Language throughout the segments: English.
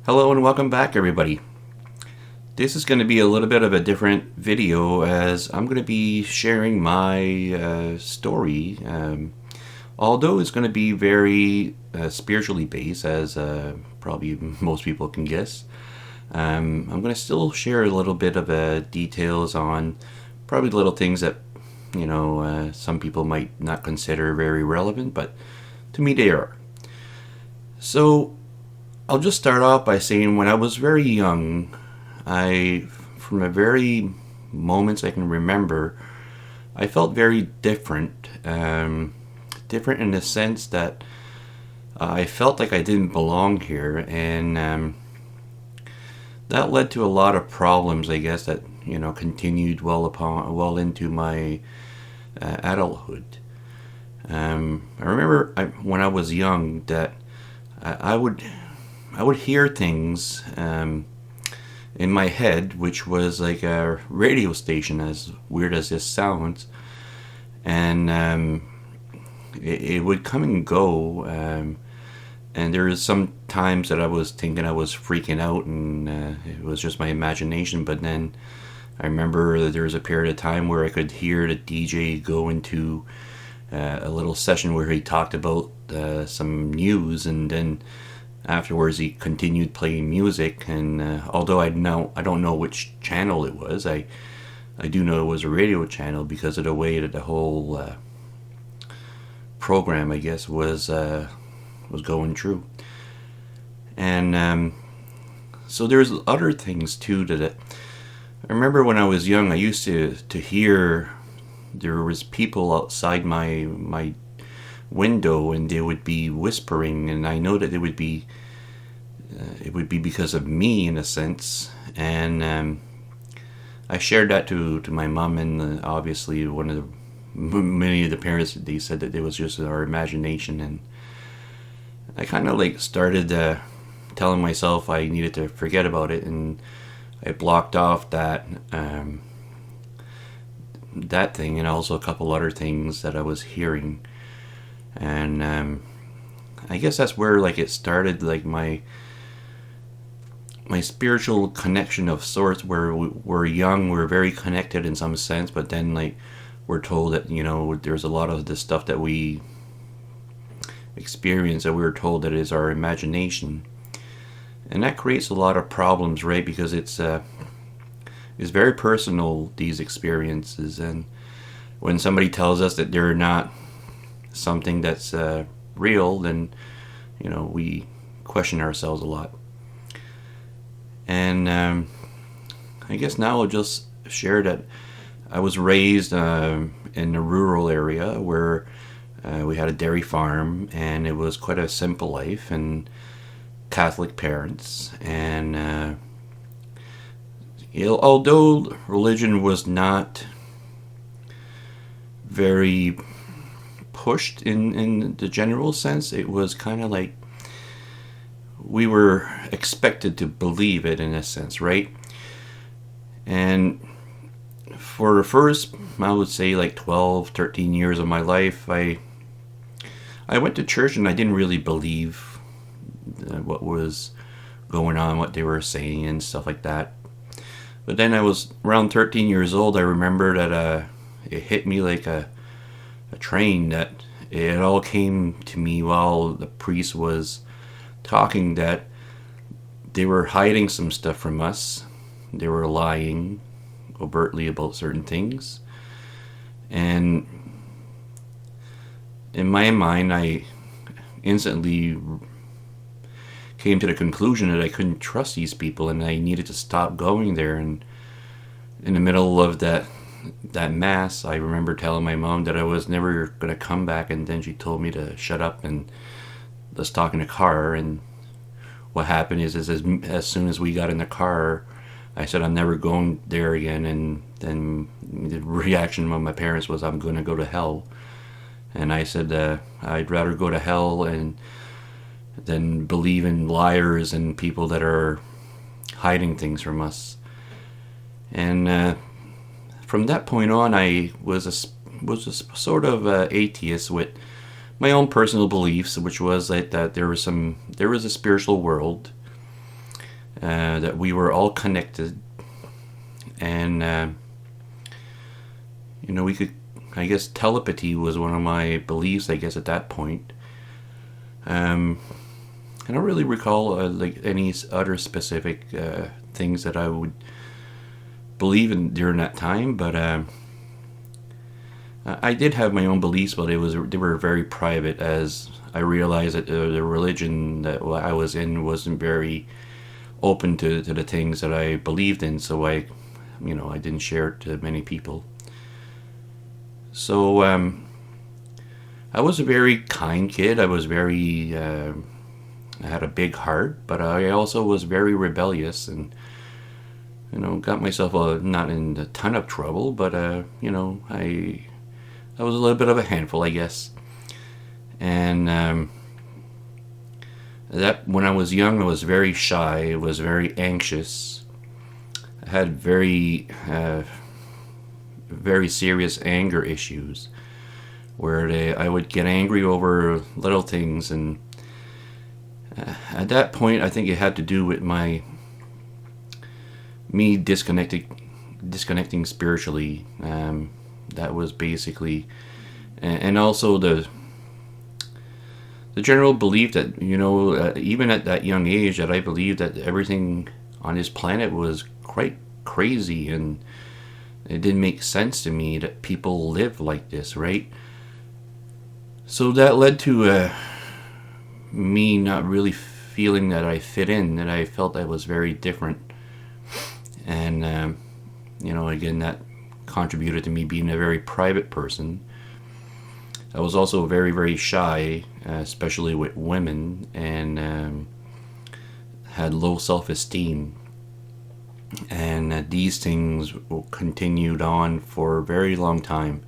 Hello and welcome back, everybody. This is going to be a little bit of a different video as I'm going to be sharing my story. Although it's going to be very spiritually based, as probably most people can guess, I'm going to still share a little bit of details on probably little things that some people might not consider very relevant, but to me they are. So I'll just start off by saying when I was very young, from the very moments I can remember, I felt very different. Different in the sense that I felt like I didn't belong here, and that led to a lot of problems, I guess, that continued well into my adulthood. I remember when I was young that I would hear things in my head, which was like a radio station, as weird as this sounds, and it would come and go. And there was some times that I was thinking I was freaking out, and it was just my imagination. But then I remember that there was a period of time where I could hear the DJ go into a little session where he talked about some news, and then afterwards he continued playing music. And although I don't know which channel it was, I do know it was a radio channel because of the way that the whole program, I guess, was going through. And so there's other things too that I remember when I was young. I used to hear there was people outside my window, and they would be whispering, and I know that it would be because of me in a sense. And I shared that to my mom, and obviously many of the parents, they said that it was just our imagination. And I kind of like started telling myself I needed to forget about it, and I blocked off that thing, and also a couple other things that I was hearing. And I guess that's where like it started, like my spiritual connection of sorts, where we're young, we're very connected in some sense, but then like we're told that there's a lot of the stuff that we experience that we're told that is our imagination, and that creates a lot of problems, right? Because it's very personal, these experiences, and when somebody tells us that they're not something that's real, then we question ourselves a lot. And I guess now I'll just share that I was raised in a rural area where we had a dairy farm, and it was quite a simple life, and Catholic parents. And although religion was not very pushed in the general sense, it was kind of like we were expected to believe it in a sense, right? And for the first, I would say, like 12, 13 years of my life, I went to church, and I didn't really believe what was going on, what they were saying and stuff like that. But then I was around 13 years old. I remember that it hit me like a train, that it all came to me while the priest was talking, that they were hiding some stuff from us. They were lying overtly about certain things. And in my mind, I instantly came to the conclusion that I couldn't trust these people, and I needed to stop going there. And in the middle of that mass, I remember telling my mom that I was never going to come back, and then she told me to shut up and let's talk in the car. And what happened is as soon as we got in the car, I said I'm never going there again. And then the reaction of my parents was, I'm going to go to hell. And I said I'd rather go to hell and than believe in liars and people that are hiding things from us. And from that point on, I was a sort of atheist with my own personal beliefs, which was that there was a spiritual world, that we were all connected, and we could. I guess telepathy was one of my beliefs. I guess at that point, I don't really recall like any other specific things that I would believe in during that time, but I did have my own beliefs, but they were very private, as I realized that the religion that I was in wasn't very open to the things that I believed in, so I didn't share it to many people. So I was a very kind kid. I was very I had a big heart, but I also was very rebellious, and got myself not in a ton of trouble, but I was a little bit of a handful, I guess. And that when I was young, I was very shy. I was very anxious. I had very serious anger issues, where I would get angry over little things, and at that point, I think it had to do with me disconnecting spiritually. That was basically, and also the general belief that even at that young age, that I believed that everything on this planet was quite crazy, and it didn't make sense to me that people live like this, right? So that led to me not really feeling that I fit in, that I felt I was very different. And, again, that contributed to me being a very private person. I was also very, very shy, especially with women, and had low self-esteem. And these things continued on for a very long time.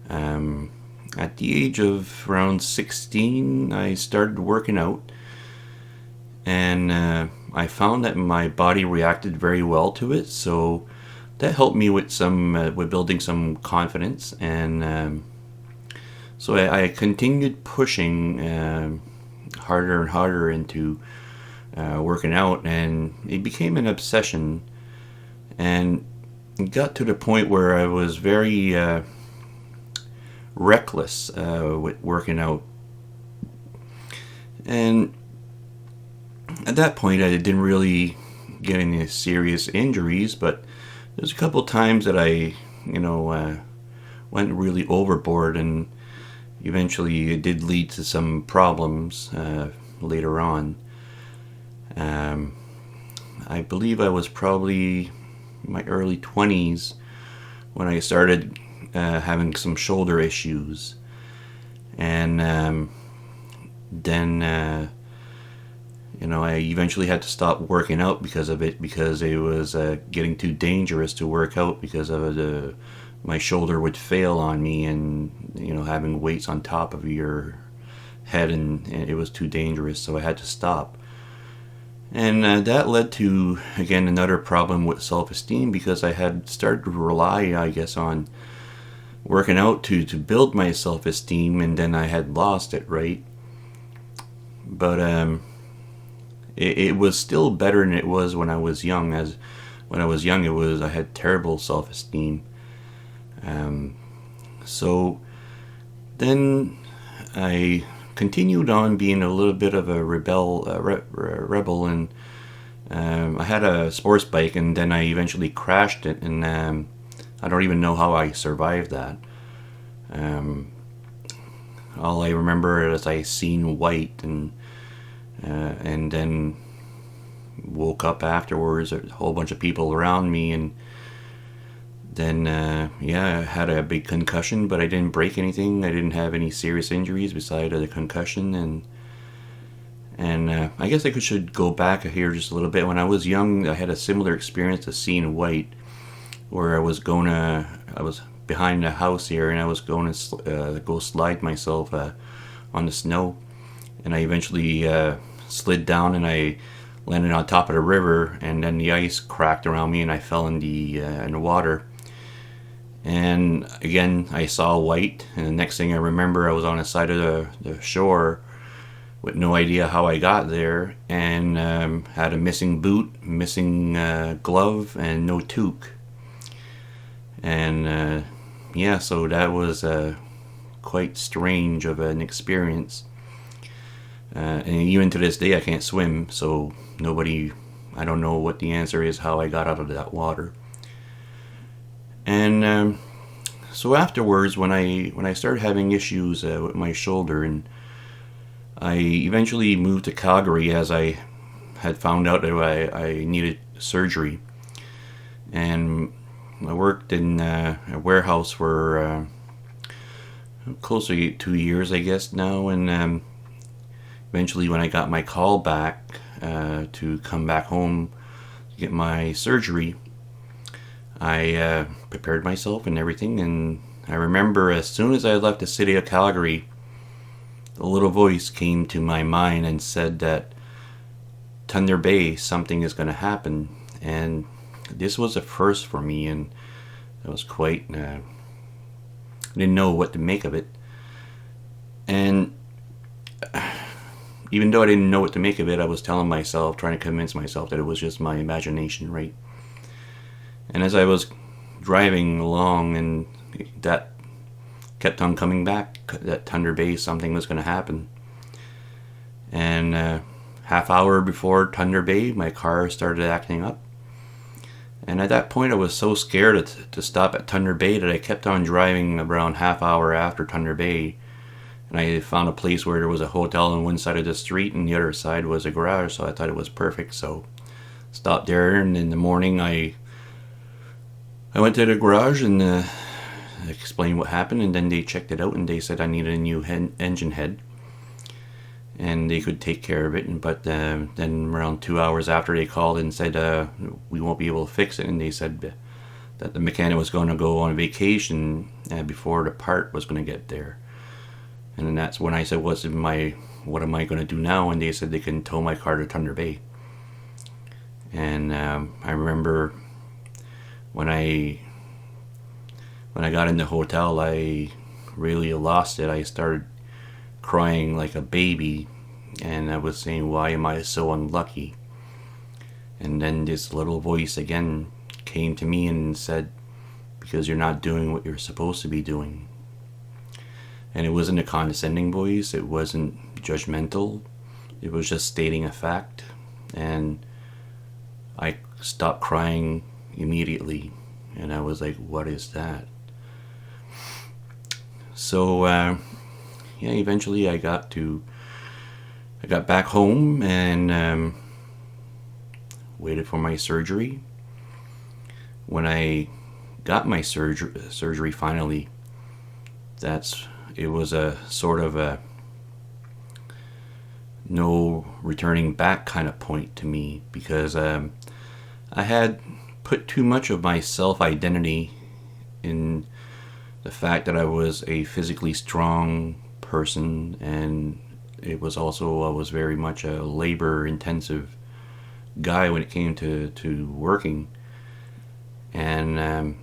At the age of around 16, I started working out, and I found that my body reacted very well to it. So that helped me with with building some confidence, and so I continued pushing harder and harder into working out, and it became an obsession, and it got to the point where I was very reckless with working out. And at that point, I didn't really get any serious injuries, but there's a couple times that I went really overboard, and eventually it did lead to some problems later on. I believe I was probably in my early 20s when I started having some shoulder issues, and then I eventually had to stop working out because of it, because it was getting too dangerous to work out because of my shoulder would fail on me, and having weights on top of your head, and it was too dangerous, so I had to stop. And that led to, again, another problem with self-esteem, because I had started to rely, I guess, on working out to build my self-esteem, and then I had lost it, right? But it was still better than it was when I was young. As when I was young, I had terrible self-esteem. So then I continued on being a little bit of a rebel, and I had a sports bike, and then I eventually crashed it, and I don't even know how I survived that. All I remember is I seen white, and then woke up afterwards. A whole bunch of people around me, and then I had a big concussion, but I didn't break anything. I didn't have any serious injuries besides the concussion, and I guess I should go back here just a little bit. When I was young, I had a similar experience to seeing white, where I was behind the house here, and I was going to go slide myself on the snow, and I eventually slid down, and I landed on top of the river, and then the ice cracked around me, and I fell in the water. And again, I saw white, and the next thing I remember, I was on the side of the shore, with no idea how I got there, and had a missing boot, missing glove, and no toque. And yeah, so that was quite strange of an experience. And even to this day, I can't swim, so I don't know what the answer is how I got out of that water. And so afterwards, when I started having issues with my shoulder, and I eventually moved to Calgary as I had found out that I needed surgery. And I worked in a warehouse for close to 2 years, I guess, now. And eventually, when I got my call back to come back home to get my surgery, I prepared myself and everything. And I remember as soon as I left the city of Calgary, a little voice came to my mind and said that Thunder Bay, something is going to happen. And this was a first for me, and it was quite, I didn't know what to make of it. And even though I didn't know what to make of it, I was telling myself, trying to convince myself that it was just my imagination, right? And as I was driving along, and that kept on coming back, that Thunder Bay, something was going to happen. And half hour before Thunder Bay, my car started acting up. And at that point, I was so scared to stop at Thunder Bay that I kept on driving around half hour after Thunder Bay. And I found a place where there was a hotel on one side of the street and the other side was a garage, so I thought it was perfect. So stopped there, and in the morning I went to the garage and explained what happened, and then they checked it out and they said I needed a new engine head and they could take care of it. But then around 2 hours after, they called and said we won't be able to fix it, and they said that the mechanic was going to go on vacation before the part was going to get there. And then that's when I said, what am I going to do now? And they said they can tow my car to Thunder Bay. And I remember when I got in the hotel, I really lost it. I started crying like a baby, and I was saying, why am I so unlucky? And then this little voice again came to me and said, because you're not doing what you're supposed to be doing. And it wasn't a condescending voice, it wasn't judgmental, it was just stating a fact. And I stopped crying immediately, and I was like, what is that? So eventually I got back home and waited for my surgery. When I got my surgery finally, it was a sort of a no returning back kind of point to me, because I had put too much of my self-identity in the fact that I was a physically strong person, and I was very much a labor-intensive guy when it came to working. And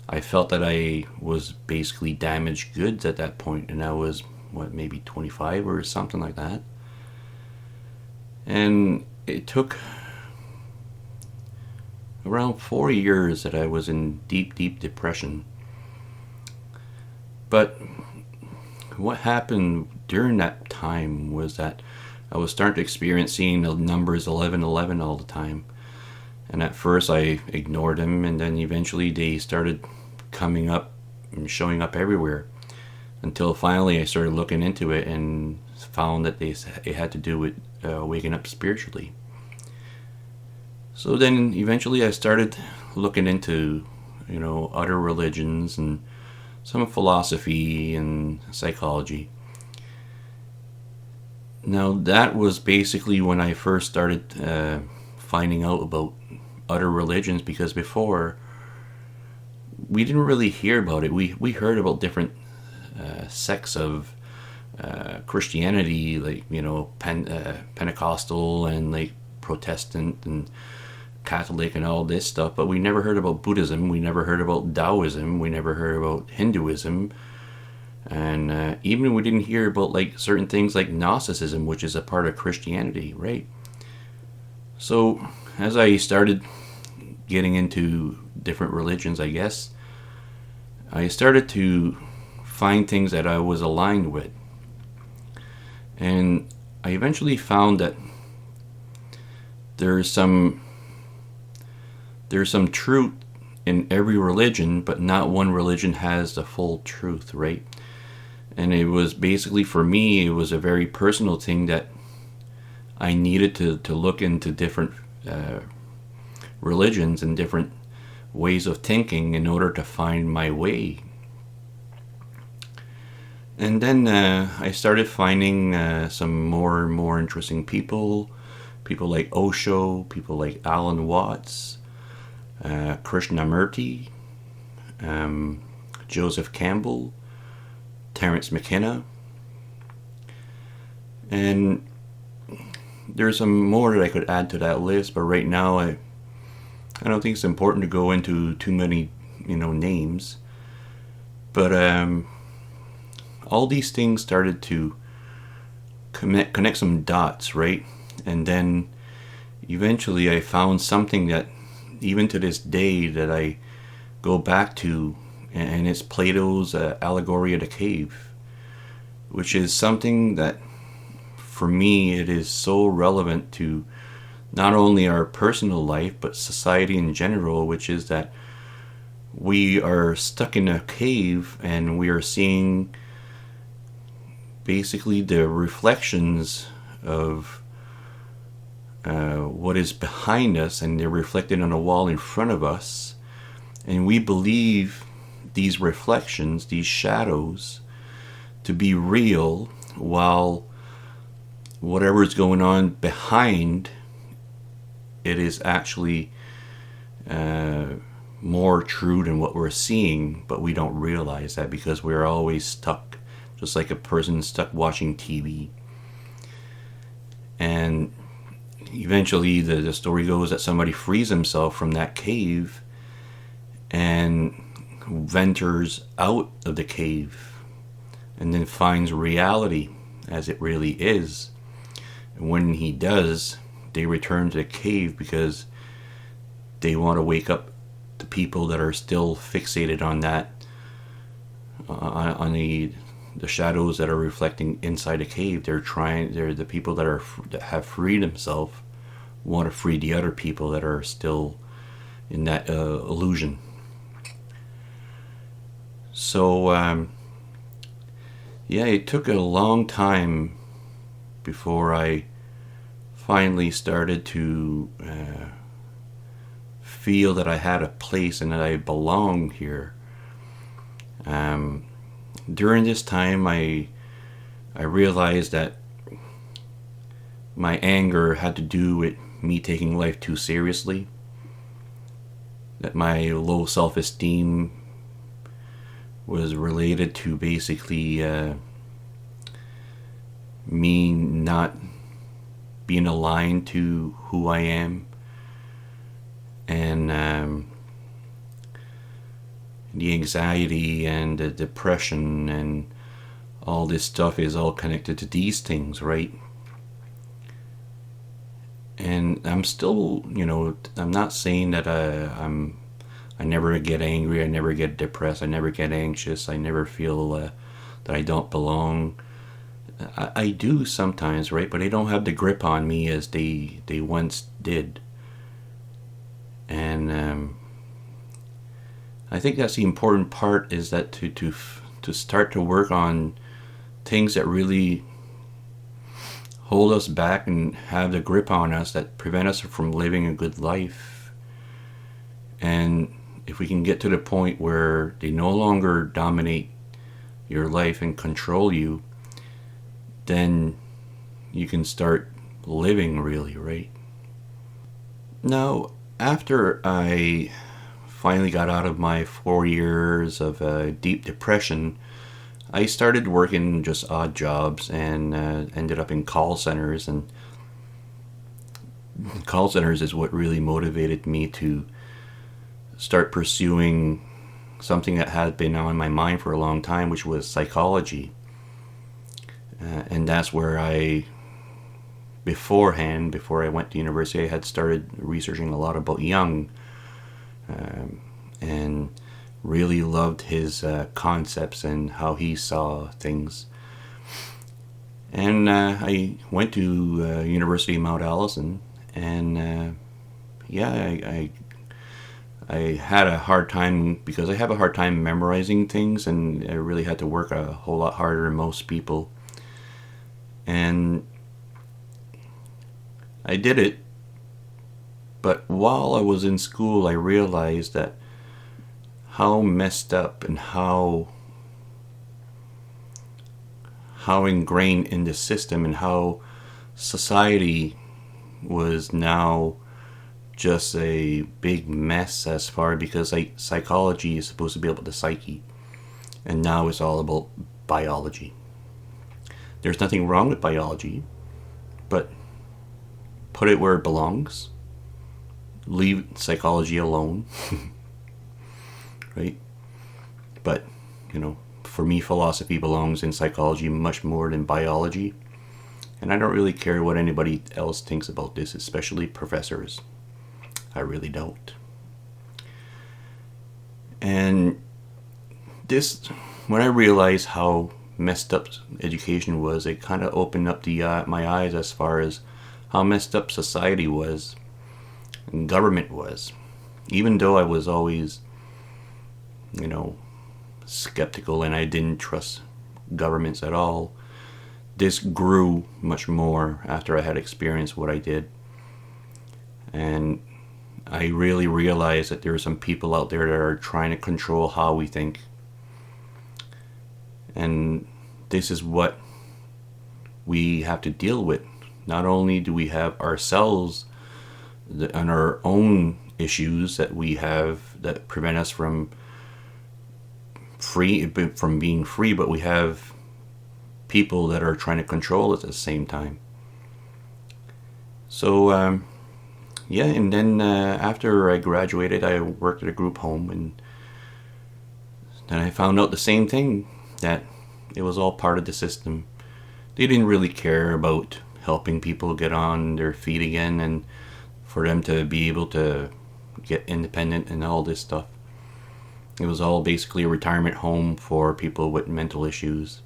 I felt that I was basically damaged goods at that point, and I was, maybe 25 or something like that. And it took around 4 years that I was in deep, deep depression. But what happened during that time was that I was starting to experience seeing the numbers 1111 all the time. And at first I ignored them, and then eventually they started coming up and showing up everywhere, until finally I started looking into it and found that it had to do with waking up spiritually. So then eventually I started looking into, other religions and some philosophy and psychology. Now that was basically when I first started finding out about other religions, because before we didn't really hear about it. We heard about different sects of Christianity, like Pentecostal and like Protestant and Catholic and all this stuff, but we never heard about Buddhism, we never heard about Taoism, we never heard about Hinduism, And even we didn't hear about like certain things like Gnosticism, which is a part of Christianity, right? So as I started getting into different religions, I guess, I started to find things that I was aligned with. And I eventually found that there's some truth in every religion, but not one religion has the full truth, right? And it was basically, for me, it was a very personal thing that I needed to look into different religions and different ways of thinking in order to find my way. And then I started finding some more and more interesting people like Osho, people like Alan Watts, Krishnamurti, Joseph Campbell, Terence McKenna, and there's some more that I could add to that list, but right now I don't think it's important to go into too many names. But all these things started to connect some dots, right? And then eventually I found something that even to this day that I go back to, and it's Plato's allegory of the cave, which is something that for me it is so relevant to not only our personal life but society in general, which is that we are stuck in a cave and we are seeing basically the reflections of what is behind us, and they're reflected on a wall in front of us, and we believe these reflections, these shadows, to be real, while whatever is going on behind it is actually more true than what we're seeing, but we don't realize that because we're always stuck, just like a person stuck watching TV. And eventually the story goes that somebody frees himself from that cave and ventures out of the cave and then finds reality as it really is. And when he does, they return to the cave because they want to wake up the people that are still fixated on that, on the shadows that are reflecting inside the cave. They're the people that have freed themselves want to free the other people that are still in that illusion. So it took a long time before I finally started to feel that I had a place and that I belonged here. During this time, I realized that my anger had to do with me taking life too seriously, that my low self-esteem was related to basically me not being aligned to who I am, and the anxiety and the depression and all this stuff is all connected to these things, right? And I'm still, I'm not saying that I never get angry, I never get depressed, I never get anxious, I never feel that I don't belong. I do sometimes, right? But they don't have the grip on me as they once did. And I think that's the important part, is that to start to work on things that really hold us back and have the grip on us that prevent us from living a good life. And if we can get to the point where they no longer dominate your life and control you, then you can start living really, right? Now, after I finally got out of my 4 years of deep depression, I started working just odd jobs and ended up in call centers. And call centers is what really motivated me to start pursuing something that had been on my mind for a long time, which was psychology. And that's where before I went to university, I had started researching a lot about Jung, and really loved his concepts and how he saw things. And I went to University of Mount Allison, and I had a hard time, because I have a hard time memorizing things, and I really had to work a whole lot harder than most people. And I did it, but while I was in school, I realized that how messed up and how ingrained in the system, and how society was now just a big mess, as far, because psychology is supposed to be about the psyche, and now it's all about biology. There's nothing wrong with biology, but put it where it belongs. Leave psychology alone. Right? But, for me, philosophy belongs in psychology much more than biology. And I don't really care what anybody else thinks about this, especially professors. I really don't. And when I realized how messed up education was, it kind of opened up my eyes as far as how messed up society was and government was. Even though I was always, skeptical and I didn't trust governments at all, this grew much more after I had experienced what I did. And I really realized that there are some people out there that are trying to control how we think. And this is what we have to deal with. Not only do we have ourselves and our own issues that we have that prevent us from being free, but we have people that are trying to control us at the same time. So and then after I graduated, I worked at a group home, and then I found out the same thing, that it was all part of the system. They didn't really care about helping people get on their feet again, and for them to be able to get independent and all this stuff. It was all basically a retirement home for people with mental issues.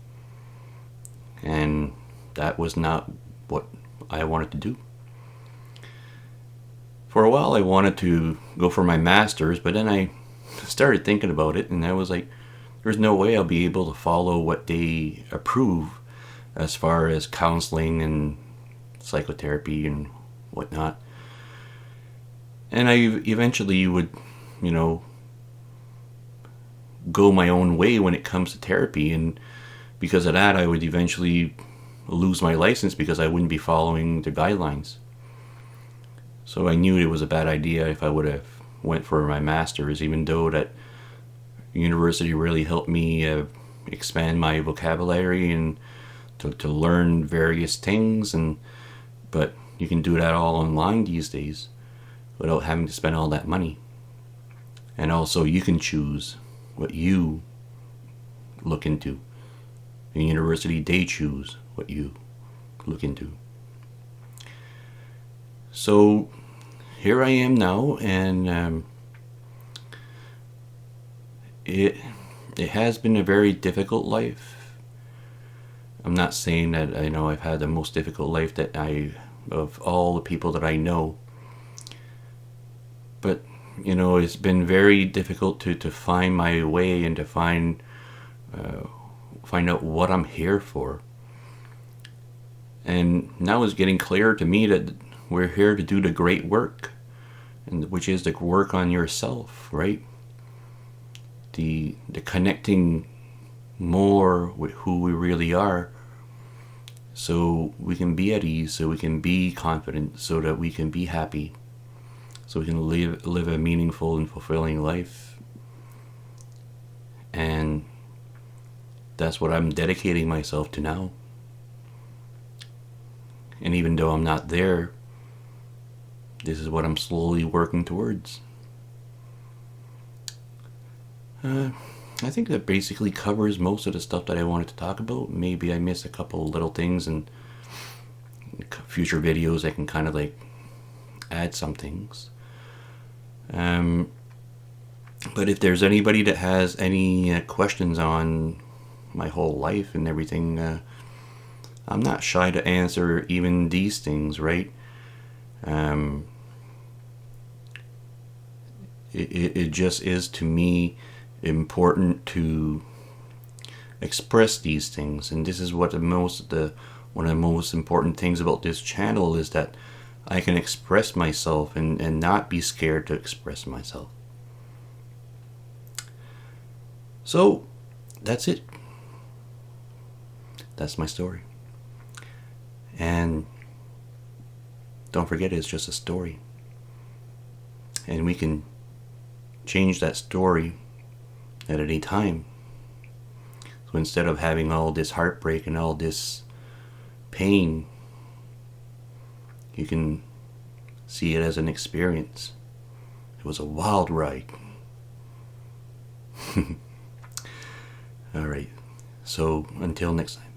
And that was not what I wanted to do. For a while I wanted to go for my master's, but then I started thinking about it, and I was like, there's no way I'll be able to follow what they approve as far as counseling and psychotherapy and whatnot. And I eventually would, go my own way when it comes to therapy, and because of that I would eventually lose my license because I wouldn't be following the guidelines. So I knew it was a bad idea if I would have went for my master's, even though that university really helped me expand my vocabulary and to learn various things, but you can do that all online these days without having to spend all that money. And also you can choose what you look into. The university, they choose what you look into. So here I am now, and it has been a very difficult life. I'm not saying that I've had the most difficult life of all the people that I know, but it's been very difficult to find my way and to find out what I'm here for. And now it's getting clear to me that we're here to do the great work, and which is the work on yourself, right? The connecting more with who we really are, so we can be at ease, so we can be confident, so that we can be happy, so we can live a meaningful and fulfilling life. And that's what I'm dedicating myself to now. And even though I'm not there, this is what I'm slowly working towards. I think that basically covers most of the stuff that I wanted to talk about. Maybe I missed a couple little things, and future videos I can kind of like add some things. But if there's anybody that has any questions on my whole life and everything, I'm not shy to answer even these things, right? Um, it just is to me important to express these things, and this is what one of the most important things about this channel is that I can express myself and not be scared to express myself. So that's it. That's my story. And don't forget, it's just a story. And we can change that story at any time. So instead of having all this heartbreak and all this pain, you can see it as an experience. It was a wild ride. All right. So until next time.